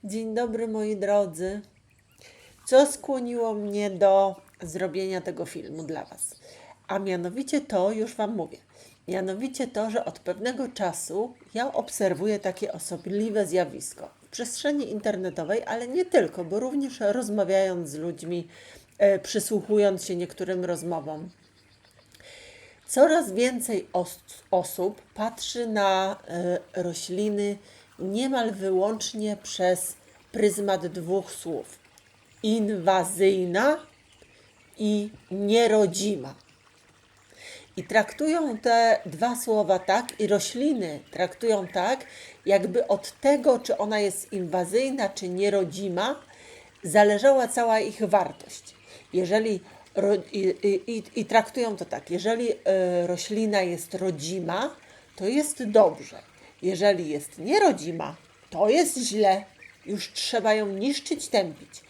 Dzień dobry moi drodzy. Co skłoniło mnie do zrobienia tego filmu dla Was? A mianowicie to, już Wam mówię, mianowicie to, że od pewnego czasu ja obserwuję takie osobliwe zjawisko w przestrzeni internetowej, ale nie tylko, bo również rozmawiając z ludźmi, przysłuchując się niektórym rozmowom. Coraz więcej osób patrzy na rośliny niemal wyłącznie przez pryzmat dwóch słów: inwazyjna i nierodzima. I traktują te dwa słowa tak, i rośliny traktują tak, jakby od tego, czy ona jest inwazyjna, czy nierodzima, zależała cała ich wartość. I traktują to tak: jeżeli roślina jest rodzima, to jest dobrze. Jeżeli jest nierodzima, to jest źle. Już trzeba ją niszczyć, tępić.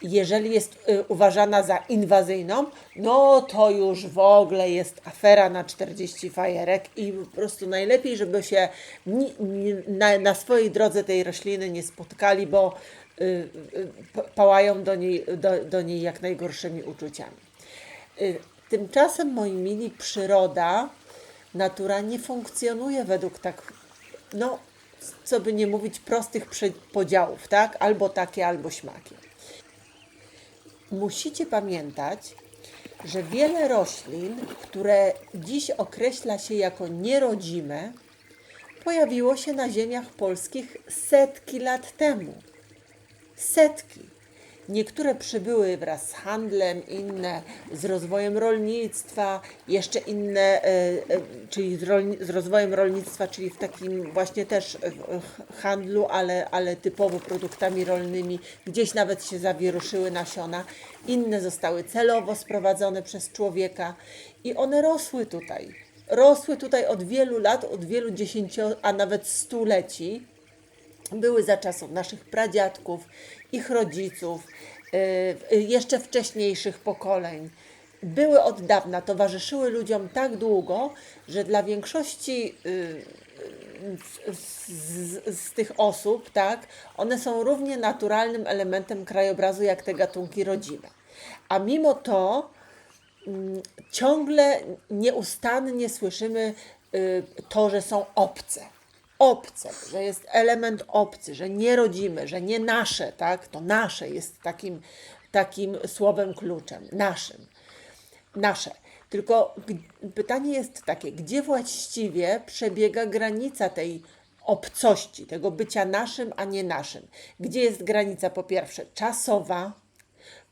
Jeżeli jest uważana za inwazyjną, no to już w ogóle jest afera na 40 fajerek i po prostu najlepiej, żeby się na swojej drodze tej rośliny nie spotkali, bo pałają do niej jak najgorszymi uczuciami. Tymczasem, moi mili, przyroda, natura nie funkcjonuje według tak, no, co by nie mówić, prostych podziałów, tak? Albo takie, albo śmakie. Musicie pamiętać, że wiele roślin, które dziś określa się jako nierodzime, pojawiło się na ziemiach polskich setki lat temu. Setki. Niektóre przybyły wraz z handlem, inne z rozwojem rolnictwa, jeszcze inne, czyli z rozwojem rolnictwa, czyli w takim właśnie też handlu, ale typowo produktami rolnymi. Gdzieś nawet się zawieruszyły nasiona. Inne zostały celowo sprowadzone przez człowieka i one rosły tutaj. Rosły tutaj od wielu lat, od wielu a nawet stuleci. Były za czasów naszych pradziadków, ich rodziców, jeszcze wcześniejszych pokoleń. Były od dawna, towarzyszyły ludziom tak długo, że dla większości z tych osób, tak, one są równie naturalnym elementem krajobrazu jak te gatunki rodzime. A mimo to ciągle nieustannie słyszymy to, że są obce. Obce, że jest element obcy, że nie rodzimy, że nie nasze, tak? To nasze jest takim słowem kluczem, naszym. Nasze. Tylko pytanie jest takie: gdzie właściwie przebiega granica tej obcości, tego bycia naszym, a nie naszym? Gdzie jest granica, po pierwsze, czasowa,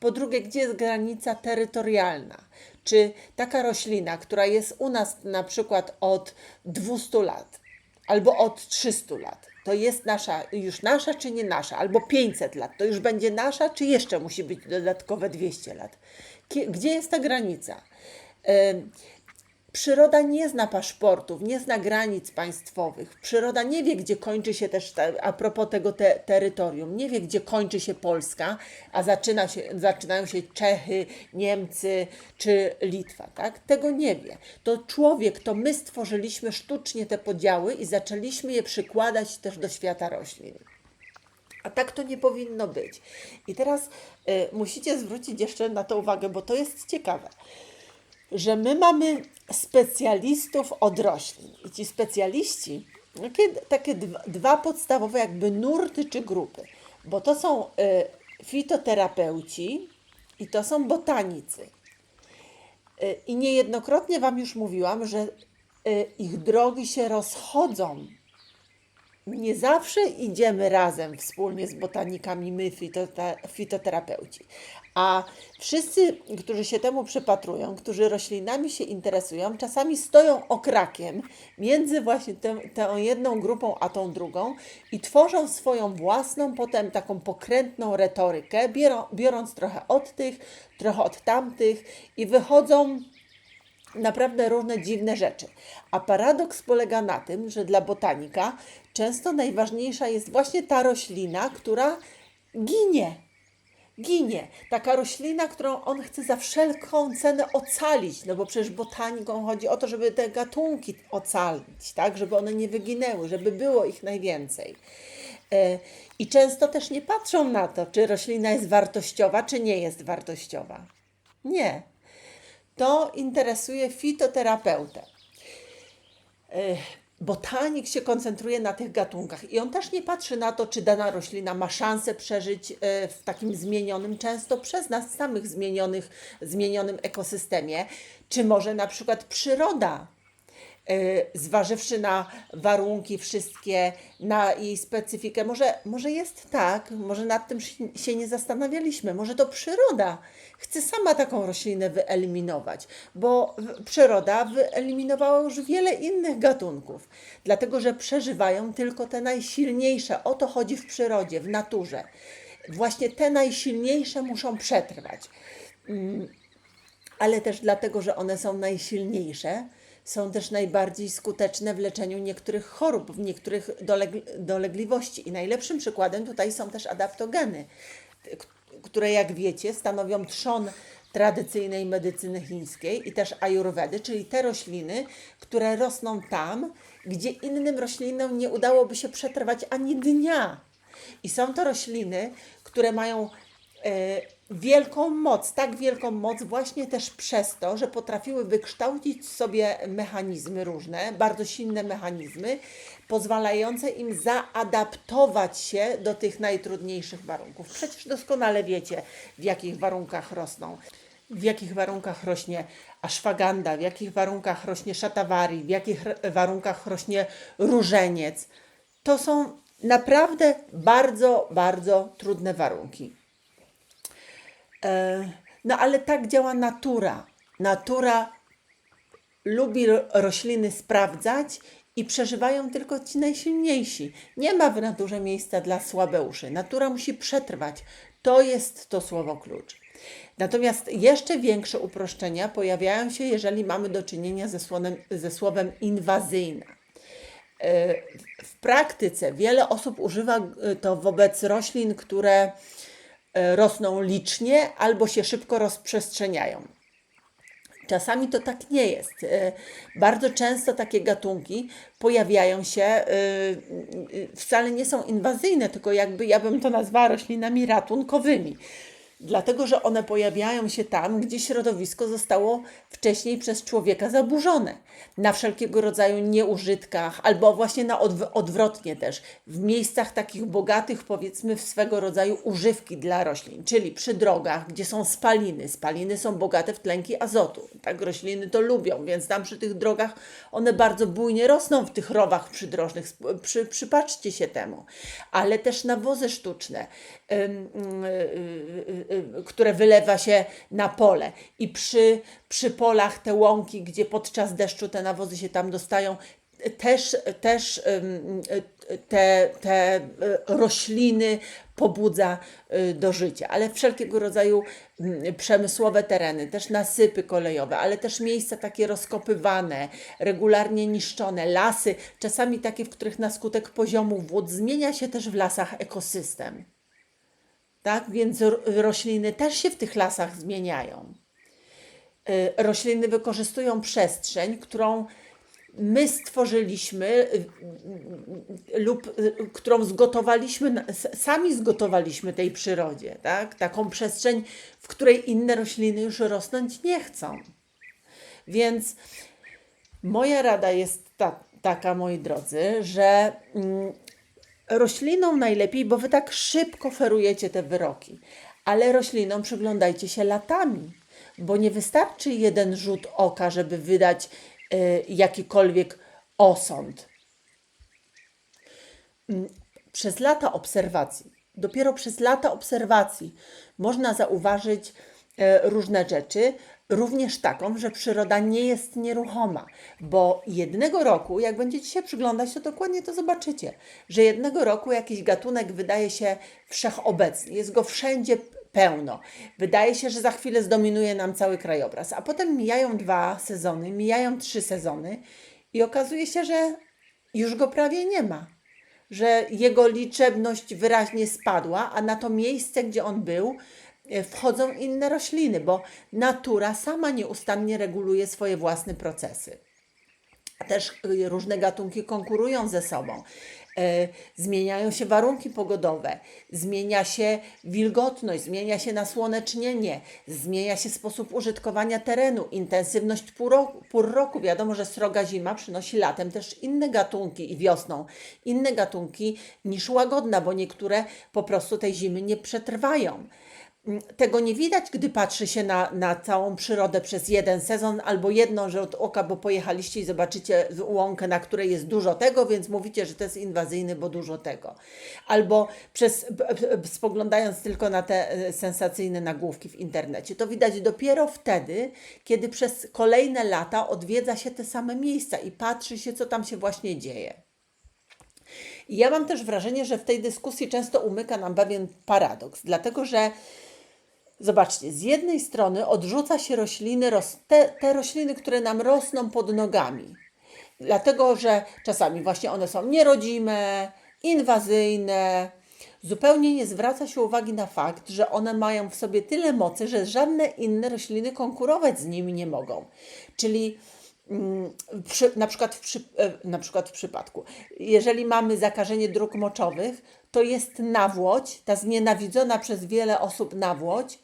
po drugie, gdzie jest granica terytorialna? Czy taka roślina, która jest u nas na przykład od 200 lat, albo od 300 lat, to jest już nasza, czy nie nasza? Albo 500 lat, to już będzie nasza, czy jeszcze musi być dodatkowe 200 lat? Gdzie jest ta granica? Przyroda nie zna paszportów, nie zna granic państwowych. Przyroda nie wie, gdzie kończy się też, a propos tego terytorium, nie wie, gdzie kończy się Polska, a zaczynają się Czechy, Niemcy czy Litwa. Tak? Tego nie wie. To człowiek, to my stworzyliśmy sztucznie te podziały i zaczęliśmy je przykładać też do świata roślin. A tak to nie powinno być. I teraz musicie zwrócić jeszcze na to uwagę, bo to jest ciekawe, że my mamy specjalistów od roślin. I ci specjaliści, takie dwa podstawowe jakby nurty czy grupy, bo to są fitoterapeuci i to są botanicy. I niejednokrotnie Wam już mówiłam, że ich drogi się rozchodzą. Nie zawsze idziemy razem wspólnie z botanikami, my, fitoterapeuci. A wszyscy, którzy się temu przypatrują, którzy roślinami się interesują, czasami stoją okrakiem między właśnie tą jedną grupą a tą drugą i tworzą swoją własną, potem taką pokrętną retorykę, biorąc trochę od tych, trochę od tamtych, i wychodzą naprawdę różne dziwne rzeczy. A paradoks polega na tym, że dla botanika często najważniejsza jest właśnie ta roślina, która ginie. ginie. Taka roślina, którą on chce za wszelką cenę ocalić, no bo przecież botaniką chodzi o to, żeby te gatunki ocalić, tak, żeby one nie wyginęły, żeby było ich najwięcej. I często też nie patrzą na to, czy roślina jest wartościowa, czy nie jest wartościowa. Nie. To interesuje fitoterapeutę. Botanik się koncentruje na tych gatunkach i on też nie patrzy na to, czy dana roślina ma szansę przeżyć w takim zmienionym, często przez nas samych zmienionym ekosystemie, czy może na przykład przyroda, zważywszy na warunki wszystkie, na jej specyfikę, może jest tak, może nad tym się nie zastanawialiśmy, może to przyroda chce sama taką roślinę wyeliminować, bo przyroda wyeliminowała już wiele innych gatunków, dlatego że przeżywają tylko te najsilniejsze. O to chodzi w przyrodzie, w naturze. Właśnie te najsilniejsze muszą przetrwać. Ale też dlatego, że one są najsilniejsze, są też najbardziej skuteczne w leczeniu niektórych chorób, w niektórych dolegliwości. I najlepszym przykładem tutaj są też adaptogeny, które jak wiecie stanowią trzon tradycyjnej medycyny chińskiej i też ajurwedy, czyli te rośliny, które rosną tam, gdzie innym roślinom nie udałoby się przetrwać ani dnia. I są to rośliny, które mają wielką moc, tak wielką moc właśnie też przez to, że potrafiły wykształcić sobie mechanizmy różne, bardzo silne mechanizmy, pozwalające im zaadaptować się do tych najtrudniejszych warunków. Przecież doskonale wiecie, w jakich warunkach rosną. W jakich warunkach rośnie aszwaganda, w jakich warunkach rośnie szatawari, w jakich warunkach rośnie różeniec. To są naprawdę bardzo, bardzo trudne warunki. No ale tak działa natura. Natura lubi rośliny sprawdzać i przeżywają tylko ci najsilniejsi. Nie ma w naturze miejsca dla słabeuszy. Natura musi przetrwać. To jest to słowo klucz. Natomiast jeszcze większe uproszczenia pojawiają się, jeżeli mamy do czynienia ze słowem inwazyjna. W praktyce wiele osób używa to wobec roślin, które rosną licznie albo się szybko rozprzestrzeniają. Czasami to tak nie jest. Bardzo często takie gatunki pojawiają się, wcale nie są inwazyjne, tylko jakby ja bym to nazwała roślinami ratunkowymi. Dlatego, że one pojawiają się tam, gdzie środowisko zostało wcześniej przez człowieka zaburzone. Na wszelkiego rodzaju nieużytkach, albo właśnie odwrotnie też, w miejscach takich bogatych, powiedzmy, w swego rodzaju używki dla roślin, czyli przy drogach, gdzie są spaliny. Spaliny są bogate w tlenki azotu. Tak rośliny to lubią, więc tam przy tych drogach one bardzo bujnie rosną w tych rowach przydrożnych. Przypatrzcie się temu. Ale też nawozy sztuczne, które wylewa się na pole i przy polach te łąki, gdzie podczas deszczu te nawozy się tam dostają, też te rośliny pobudza do życia, ale wszelkiego rodzaju przemysłowe tereny, też nasypy kolejowe, ale też miejsca takie rozkopywane, regularnie niszczone, lasy, czasami takie, w których na skutek poziomu wód zmienia się też w lasach ekosystem. Tak, więc rośliny też się w tych lasach zmieniają. Rośliny wykorzystują przestrzeń, którą my stworzyliśmy lub którą sami zgotowaliśmy tej przyrodzie, tak? Taką przestrzeń, w której inne rośliny już rosnąć nie chcą. Więc moja rada jest taka, moi drodzy, że roślinom najlepiej, bo wy tak szybko ferujecie te wyroki, ale roślinom przyglądajcie się latami, bo nie wystarczy jeden rzut oka, żeby wydać jakikolwiek osąd. Przez lata obserwacji, dopiero przez lata obserwacji można zauważyć różne rzeczy, również taką, że przyroda nie jest nieruchoma, bo jednego roku, jak będziecie się przyglądać, to dokładnie to zobaczycie, że jednego roku jakiś gatunek wydaje się wszechobecny, jest go wszędzie pełno. Wydaje się, że za chwilę zdominuje nam cały krajobraz, a potem mijają 2 sezony, mijają 3 sezony i okazuje się, że już go prawie nie ma. że jego liczebność wyraźnie spadła, a na to miejsce, gdzie on był, wchodzą inne rośliny, bo natura sama nieustannie reguluje swoje własne procesy. Też różne gatunki konkurują ze sobą. Zmieniają się warunki pogodowe, zmienia się wilgotność, zmienia się nasłonecznienie, zmienia się sposób użytkowania terenu, intensywność pór roku. Wiadomo, że sroga zima przynosi latem też inne gatunki i wiosną inne gatunki niż łagodna, bo niektóre po prostu tej zimy nie przetrwają. Tego nie widać, gdy patrzy się na całą przyrodę przez jeden sezon albo jedną rzut oka, bo pojechaliście i zobaczycie łąkę, na której jest dużo tego, więc mówicie, że to jest inwazyjny, bo dużo tego. Albo spoglądając tylko na te sensacyjne nagłówki w internecie. To widać dopiero wtedy, kiedy przez kolejne lata odwiedza się te same miejsca i patrzy się, co tam się właśnie dzieje. I ja mam też wrażenie, że w tej dyskusji często umyka nam pewien paradoks, dlatego że zobaczcie, z jednej strony odrzuca się rośliny, te rośliny, które nam rosną pod nogami, dlatego że czasami właśnie one są nierodzime, inwazyjne. Zupełnie nie zwraca się uwagi na fakt, że one mają w sobie tyle mocy, że żadne inne rośliny konkurować z nimi nie mogą. Czyli na przykład w przypadku, jeżeli mamy zakażenie dróg moczowych, to jest nawłoć, ta znienawidzona przez wiele osób nawłoć,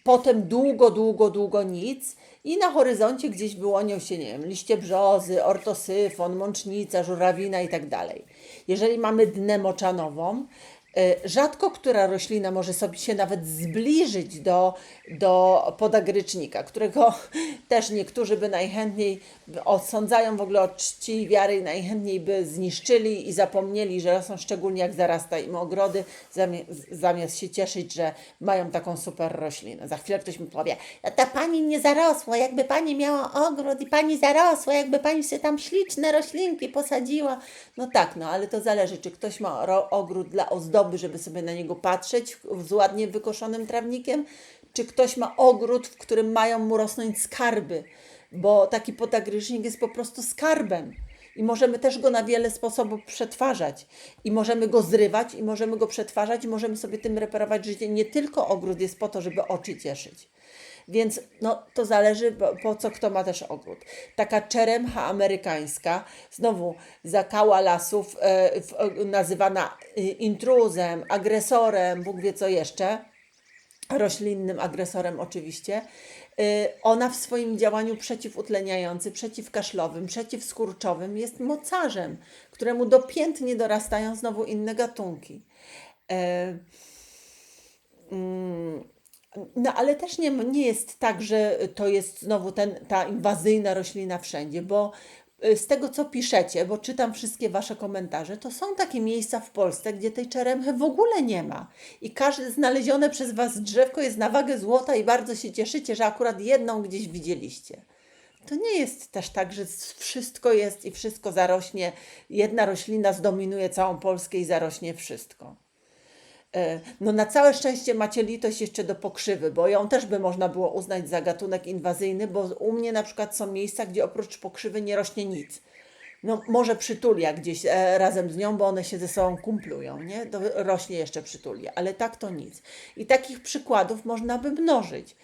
potem długo nic i na horyzoncie gdzieś wyłonią się, nie wiem, liście brzozy, ortosyfon, mącznica, żurawina i tak dalej. Jeżeli mamy dnę moczanową, rzadko która roślina może sobie się nawet zbliżyć do podagrycznika, którego też niektórzy by najchętniej osądzają w ogóle od czci i wiary i najchętniej by zniszczyli i zapomnieli, że rosną, szczególnie jak zarasta im ogrody, zamiast się cieszyć, że mają taką super roślinę. Za chwilę ktoś mi powie, ta pani nie zarosła, jakby pani miała ogród i pani zarosła, jakby pani sobie tam śliczne roślinki posadziła. No tak, no ale to zależy, czy ktoś ma ogród dla ozdoby, żeby sobie na niego patrzeć z ładnie wykoszonym trawnikiem, czy ktoś ma ogród, w którym mają mu rosnąć skarby, bo taki podagryżnik jest po prostu skarbem i możemy też go na wiele sposobów przetwarzać i możemy go zrywać i możemy go przetwarzać i możemy sobie tym reperować życie. Nie tylko ogród jest po to, żeby oczy cieszyć. Więc no, to zależy, po co kto ma też ogród. Taka czeremcha amerykańska, znowu zakała lasów, nazywana intruzem, agresorem, Bóg wie co jeszcze, roślinnym agresorem oczywiście. Ona w swoim działaniu przeciwutleniającym, przeciwkaszlowym, przeciwskurczowym jest mocarzem, któremu dopiętnie dorastają znowu inne gatunki. No ale też nie jest tak, że to jest znowu ta inwazyjna roślina wszędzie, bo z tego co piszecie, bo czytam wszystkie wasze komentarze, to są takie miejsca w Polsce, gdzie tej czeremchy w ogóle nie ma. I każde znalezione przez was drzewko jest na wagę złota i bardzo się cieszycie, że akurat jedną gdzieś widzieliście. To nie jest też tak, że wszystko jest i wszystko zarośnie. Jedna roślina zdominuje całą Polskę i zarośnie wszystko. No na całe szczęście macie litość jeszcze do pokrzywy, bo ją też by można było uznać za gatunek inwazyjny, bo u mnie na przykład są miejsca, gdzie oprócz pokrzywy nie rośnie nic. No może przytulia gdzieś razem z nią, bo one się ze sobą kumplują, nie? To rośnie jeszcze przytulia, ale tak to nic. I takich przykładów można by mnożyć.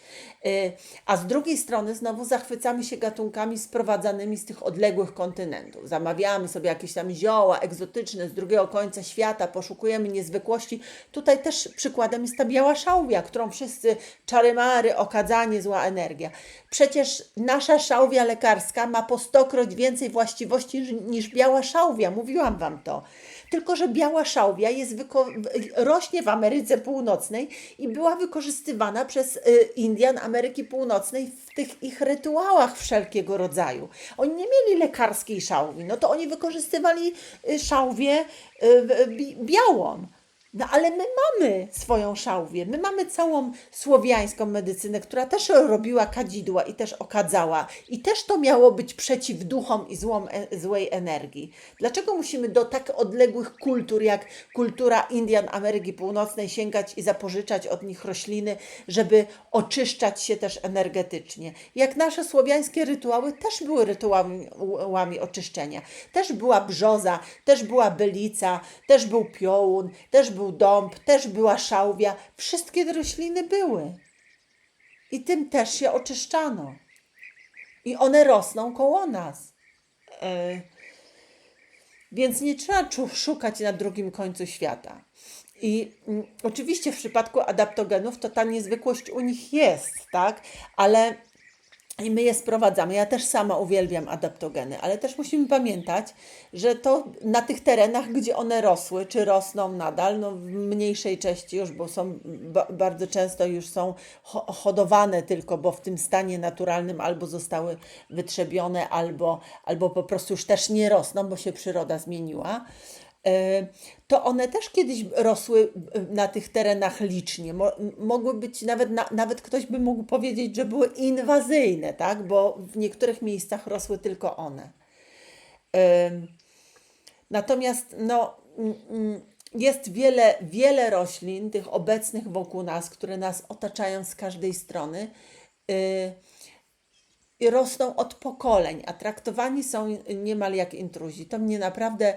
A z drugiej strony znowu zachwycamy się gatunkami sprowadzanymi z tych odległych kontynentów. Zamawiamy sobie jakieś tam zioła egzotyczne z drugiego końca świata, poszukujemy niezwykłości. Tutaj też przykładem jest ta biała szałwia, którą wszyscy czary-mary, okadzanie, zła energia. Przecież nasza szałwia lekarska ma po 100-kroć więcej właściwości niż biała szałwia, mówiłam wam to. Tylko że biała szałwia rośnie w Ameryce Północnej i była wykorzystywana przez Indian Ameryki Północnej w tych ich rytuałach wszelkiego rodzaju. Oni nie mieli lekarskiej szałwi, no to oni wykorzystywali szałwię białą. No ale my mamy swoją szałwię, my mamy całą słowiańską medycynę, która też robiła kadzidła i też okadzała. I też to miało być przeciw duchom i złej energii. Dlaczego musimy do tak odległych kultur, jak kultura Indian Ameryki Północnej sięgać i zapożyczać od nich rośliny, żeby oczyszczać się też energetycznie? Jak nasze słowiańskie rytuały też były rytuałami oczyszczenia. Też była brzoza, też była bylica, też był piołun, też był dąb, też była szałwia. Wszystkie te rośliny były. I tym też się oczyszczano. I one rosną koło nas. Więc nie trzeba szukać na drugim końcu świata. I oczywiście w przypadku adaptogenów to ta niezwykłość u nich jest, tak? Ale i my je sprowadzamy. Ja też sama uwielbiam adaptogeny, ale też musimy pamiętać, że to na tych terenach, gdzie one rosły, czy rosną nadal, no w mniejszej części już, bo są bardzo często już są hodowane tylko, bo w tym stanie naturalnym albo zostały wytrzebione, albo po prostu już też nie rosną, bo się przyroda zmieniła. To one też kiedyś rosły na tych terenach licznie. Mogły być nawet ktoś by mógł powiedzieć, że były inwazyjne, tak? Bo w niektórych miejscach rosły tylko one. Natomiast no, jest wiele roślin, tych obecnych wokół nas, które nas otaczają z każdej strony. I rosną od pokoleń, a traktowani są niemal jak intruzi. To mnie naprawdę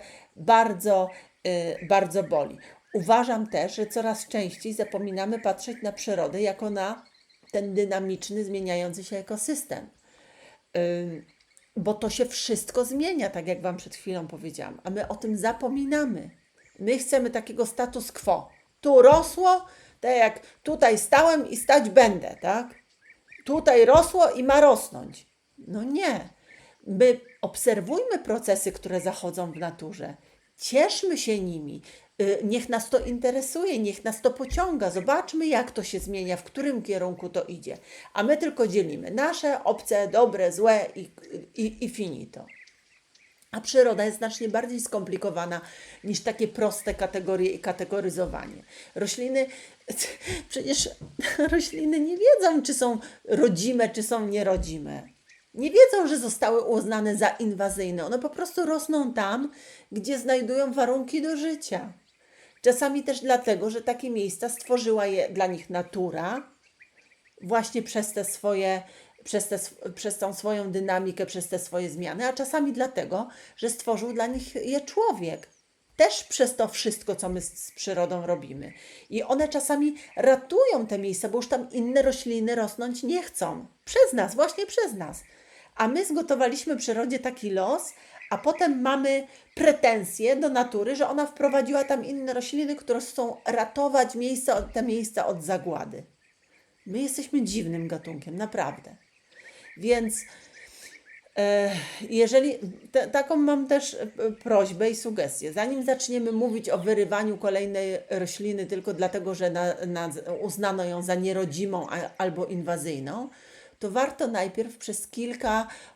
bardzo boli. Uważam też, że coraz częściej zapominamy patrzeć na przyrodę jako na ten dynamiczny, zmieniający się ekosystem. Bo to się wszystko zmienia, tak jak Wam przed chwilą powiedziałam, a my o tym zapominamy. My chcemy takiego status quo. Tu rosło, tak jak tutaj stałem i stać będę, tak? Tutaj rosło i ma rosnąć. No nie. My obserwujmy procesy, które zachodzą w naturze. Cieszmy się nimi. Niech nas to interesuje, niech nas to pociąga. Zobaczmy, jak to się zmienia, w którym kierunku to idzie. A my tylko dzielimy nasze, obce, dobre, złe i finito. A przyroda jest znacznie bardziej skomplikowana niż takie proste kategorie i kategoryzowanie. Przecież rośliny nie wiedzą, czy są rodzime, czy są nierodzime. Nie wiedzą, że zostały uznane za inwazyjne. One po prostu rosną tam, gdzie znajdują warunki do życia. Czasami też dlatego, że takie miejsca stworzyła je dla nich natura, właśnie przez tą swoją dynamikę, przez te swoje zmiany, a czasami dlatego, że stworzył dla nich je człowiek. Też przez to wszystko, co my z przyrodą robimy. I one czasami ratują te miejsca, bo już tam inne rośliny rosnąć nie chcą. Przez nas, właśnie przez nas. A my zgotowaliśmy przyrodzie taki los, a potem mamy pretensje do natury, że ona wprowadziła tam inne rośliny, które chcą ratować te miejsca od zagłady. My jesteśmy dziwnym gatunkiem, naprawdę. Więc taką mam też prośbę i sugestię. Zanim zaczniemy mówić o wyrywaniu kolejnej rośliny tylko dlatego, że uznano ją za nierodzimą albo inwazyjną, to warto najpierw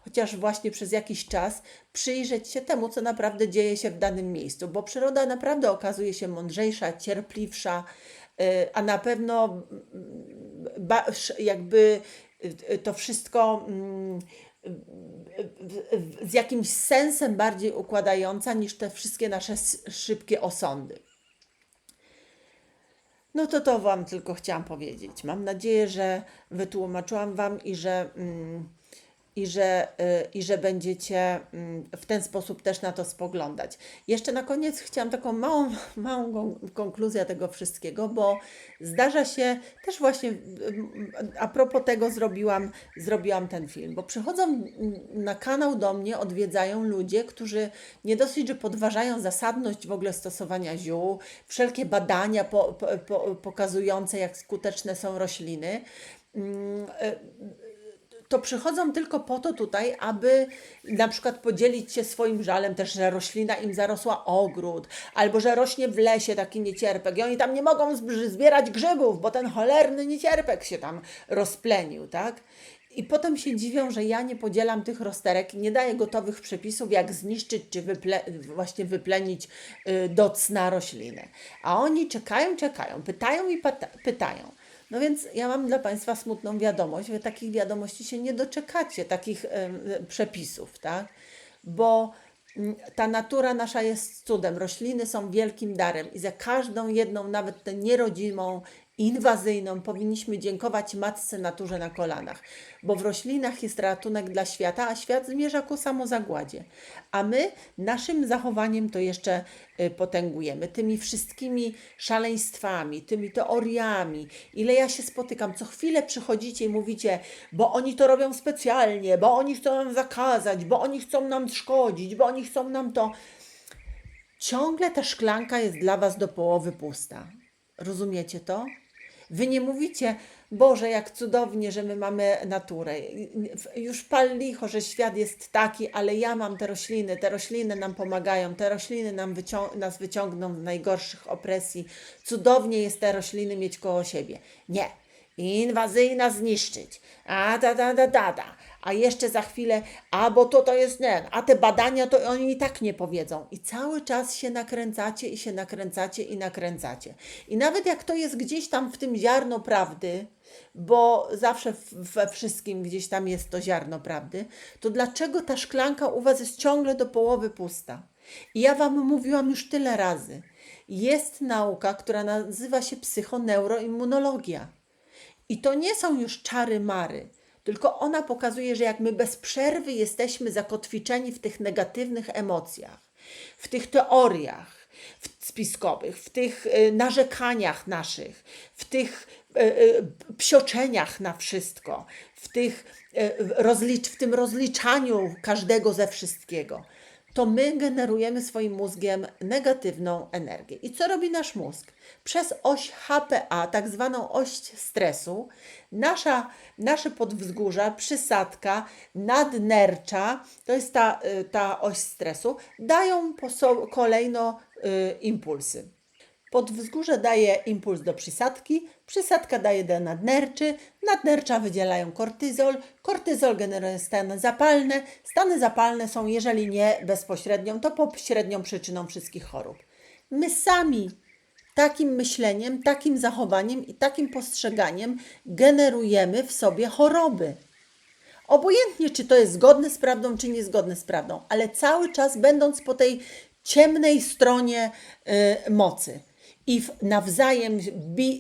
chociaż właśnie przez jakiś czas, przyjrzeć się temu, co naprawdę dzieje się w danym miejscu, bo przyroda naprawdę okazuje się mądrzejsza, cierpliwsza, a na pewno jakby to wszystko z jakimś sensem bardziej układająca niż te wszystkie nasze szybkie osądy. No to Wam tylko chciałam powiedzieć. Mam nadzieję, że wytłumaczyłam Wam i że będziecie w ten sposób też na to spoglądać. Jeszcze na koniec chciałam taką małą konkluzję tego wszystkiego, bo zdarza się też właśnie a propos tego zrobiłam ten film, bo przychodzą na kanał do mnie, odwiedzają ludzie, którzy nie dosyć, że podważają zasadność w ogóle stosowania ziół, wszelkie badania pokazujące, jak skuteczne są rośliny, to przychodzą tylko po to tutaj, aby na przykład podzielić się swoim żalem też, że roślina im zarosła ogród, albo że rośnie w lesie taki niecierpek i oni tam nie mogą zbierać grzybów, bo ten cholerny niecierpek się tam rozplenił, tak? I potem się dziwią, że ja nie podzielam tych rozterek, nie daję gotowych przepisów, jak zniszczyć czy właśnie wyplenić do cna roślinę. A oni czekają, pytają i pytają. No więc ja mam dla Państwa smutną wiadomość, wy takich wiadomości się nie doczekacie, takich przepisów, tak? Bo ta natura nasza jest cudem, rośliny są wielkim darem i za każdą jedną, nawet tę nierodzimą, inwazyjną, powinniśmy dziękować Matce Naturze na kolanach, bo w roślinach jest ratunek dla świata, a świat zmierza ku samozagładzie. A my naszym zachowaniem to jeszcze potęgujemy, tymi wszystkimi szaleństwami, tymi teoriami. Ile ja się spotykam, co chwilę przychodzicie i mówicie, bo oni to robią specjalnie, bo oni chcą nam zakazać, bo oni chcą nam szkodzić, bo oni chcą nam to. Ciągle ta szklanka jest dla Was do połowy pusta. Rozumiecie to? Wy nie mówicie, Boże, jak cudownie, że my mamy naturę. Już pal licho, że świat jest taki, ale ja mam te rośliny nam pomagają, te rośliny nas wyciągną z najgorszych opresji. Cudownie jest te rośliny mieć koło siebie. Nie. Inwazyjna zniszczyć. A jeszcze za chwilę, bo to jest nie, a te badania to oni i tak nie powiedzą. I cały czas się nakręcacie i się nakręcacie i nakręcacie. I nawet jak to jest gdzieś tam w tym ziarno prawdy, bo zawsze we wszystkim gdzieś tam jest to ziarno prawdy, to dlaczego ta szklanka u Was jest ciągle do połowy pusta? I ja Wam mówiłam już tyle razy. Jest nauka, która nazywa się psychoneuroimmunologia. I to nie są już czary-mary, tylko ona pokazuje, że jak my bez przerwy jesteśmy zakotwiczeni w tych negatywnych emocjach, w tych teoriach spiskowych, w tych narzekaniach naszych, w tych psioczeniach na wszystko, w tym rozliczaniu każdego ze wszystkiego, to my generujemy swoim mózgiem negatywną energię. I co robi nasz mózg? Przez oś HPA, tak zwaną oś stresu, nasze podwzgórza, przysadka, nadnercza, to jest ta oś stresu, dają kolejno impulsy. Podwzgórze daje impuls do przysadki, przysadka daje do nadnerczy, nadnercza wydzielają kortyzol, kortyzol generuje stany zapalne są, jeżeli nie bezpośrednią, to pośrednią przyczyną wszystkich chorób. My sami takim myśleniem, takim zachowaniem i takim postrzeganiem generujemy w sobie choroby. Obojętnie, czy to jest zgodne z prawdą, czy niezgodne z prawdą, ale cały czas będąc po tej ciemnej stronie mocy. I nawzajem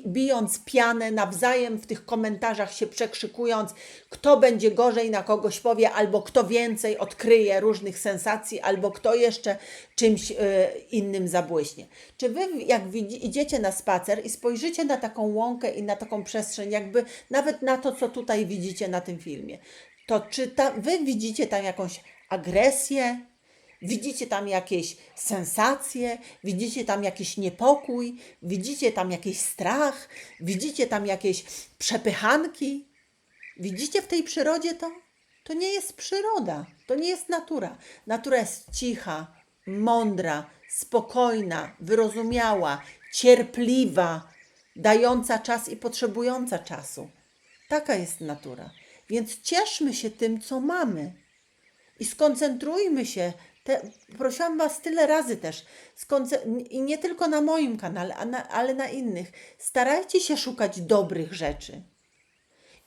bijąc pianę, nawzajem w tych komentarzach się przekrzykując, kto będzie gorzej na kogoś powie, albo kto więcej odkryje różnych sensacji, albo kto jeszcze czymś innym zabłyśnie. Czy wy, jak idziecie na spacer i spojrzycie na taką łąkę i na taką przestrzeń, jakby nawet na to, co tutaj widzicie na tym filmie, to czy wy widzicie tam jakąś agresję, widzicie tam jakieś sensacje, widzicie tam jakiś niepokój, widzicie tam jakiś strach, widzicie tam jakieś przepychanki? Widzicie w tej przyrodzie to? To nie jest przyroda, to nie jest natura. Natura jest cicha, mądra, spokojna, wyrozumiała, cierpliwa, dająca czas i potrzebująca czasu. Taka jest natura. Więc cieszmy się tym, co mamy. I skoncentrujmy się. Prosiłam Was tyle razy też, i nie tylko na moim kanale, ale na innych. Starajcie się szukać dobrych rzeczy.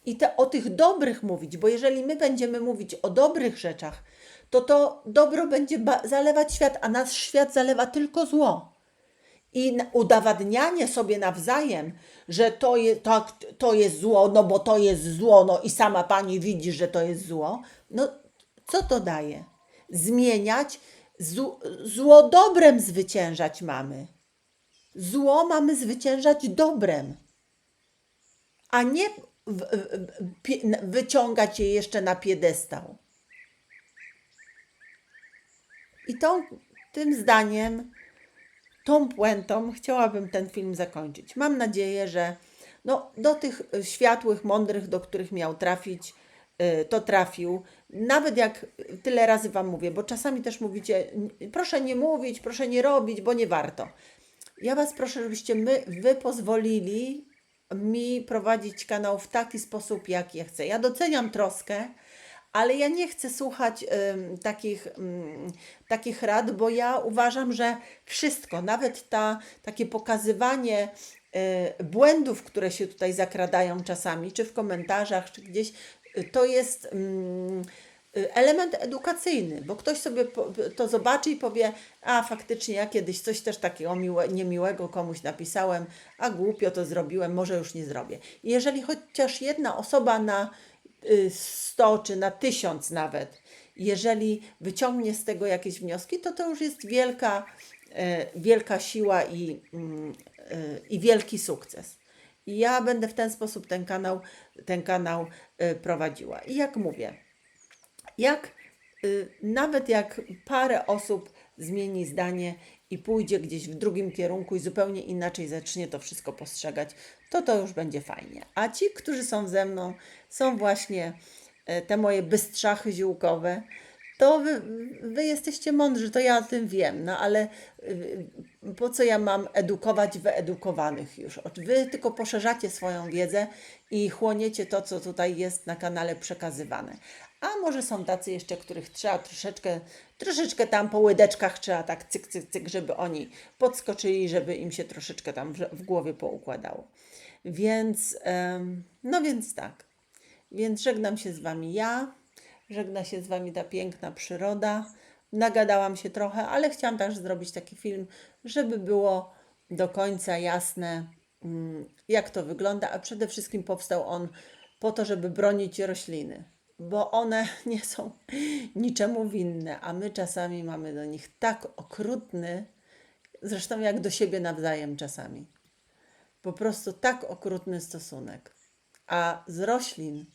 I o tych dobrych mówić, bo jeżeli my będziemy mówić o dobrych rzeczach, to dobro będzie zalewać świat, a nasz świat zalewa tylko zło. I udowadnianie sobie nawzajem, że to jest zło, no bo to jest zło, no i sama Pani widzi, że to jest zło, no co to daje? Zmieniać, zło dobrem zwyciężać mamy. Zło mamy zwyciężać dobrem, a nie wyciągać je jeszcze na piedestał. I tym zdaniem, tą puentą chciałabym ten film zakończyć. Mam nadzieję, że do tych światłych, mądrych, do których miał trafić, to trafił. Nawet jak tyle razy Wam mówię, bo czasami też mówicie, proszę nie mówić, proszę nie robić, bo nie warto. Ja Was proszę, żebyście wy pozwolili mi prowadzić kanał w taki sposób, jak ja chcę. Ja doceniam troskę, ale ja nie chcę słuchać takich rad, bo ja uważam, że wszystko, nawet takie pokazywanie błędów, które się tutaj zakradają czasami, czy w komentarzach, czy gdzieś, to jest element edukacyjny, bo ktoś sobie to zobaczy i powie, a faktycznie ja kiedyś coś też takiego niemiłego komuś napisałem, a głupio to zrobiłem, może już nie zrobię. I jeżeli chociaż jedna osoba na 100 czy na 1000 nawet, jeżeli wyciągnie z tego jakieś wnioski, to już jest wielka siła i wielki sukces. I ja będę w ten sposób ten kanał prowadziła. I jak mówię, nawet jak parę osób zmieni zdanie i pójdzie gdzieś w drugim kierunku i zupełnie inaczej zacznie to wszystko postrzegać, to już będzie fajnie. A ci, którzy są ze mną, są właśnie te moje bystrzachy ziółkowe, to wy jesteście mądrzy, to ja o tym wiem, no ale po co ja mam edukować wyedukowanych już? Wy tylko poszerzacie swoją wiedzę i chłoniecie to, co tutaj jest na kanale przekazywane. A może są tacy jeszcze, których trzeba troszeczkę tam po łydeczkach trzeba tak cyk, cyk, cyk, żeby oni podskoczyli, żeby im się troszeczkę tam w głowie poukładało. Więc, no więc tak. Więc żegnam się z Wami ja, żegna się z Wami ta piękna przyroda. Nagadałam się trochę, ale chciałam też zrobić taki film, żeby było do końca jasne, jak to wygląda, a przede wszystkim powstał on po to, żeby bronić rośliny, bo one nie są niczemu winne, a my czasami mamy do nich tak okrutny, zresztą jak do siebie nawzajem czasami, po prostu tak okrutny stosunek. A z roślin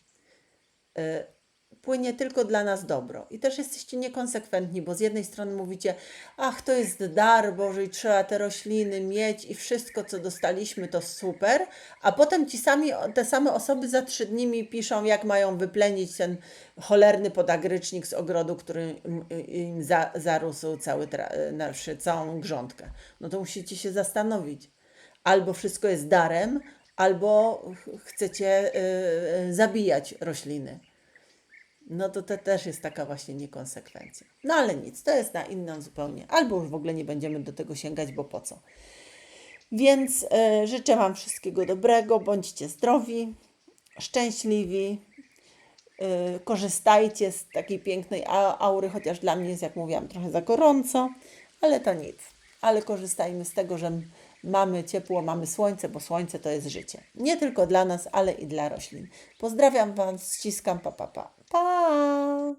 płynie tylko dla nas dobro. I też jesteście niekonsekwentni, bo z jednej strony mówicie, ach, to jest dar Boży i trzeba te rośliny mieć i wszystko, co dostaliśmy, to super, a potem te same osoby za 3 dni mi piszą, jak mają wyplenić ten cholerny podagrycznik z ogrodu, który im zarósł całą grządkę. No to musicie się zastanowić. Albo wszystko jest darem, albo chcecie zabijać rośliny. No to też jest taka właśnie niekonsekwencja. No ale nic, to jest na inną zupełnie. Albo już w ogóle nie będziemy do tego sięgać, bo po co. Więc życzę Wam wszystkiego dobrego, bądźcie zdrowi, szczęśliwi, korzystajcie z takiej pięknej aury, chociaż dla mnie jest, jak mówiłam, trochę za gorąco, ale to nic. Ale korzystajmy z tego, że mamy ciepło, mamy słońce, bo słońce to jest życie. Nie tylko dla nas, ale i dla roślin. Pozdrawiam Was, ściskam, pa, pa, pa. Pa!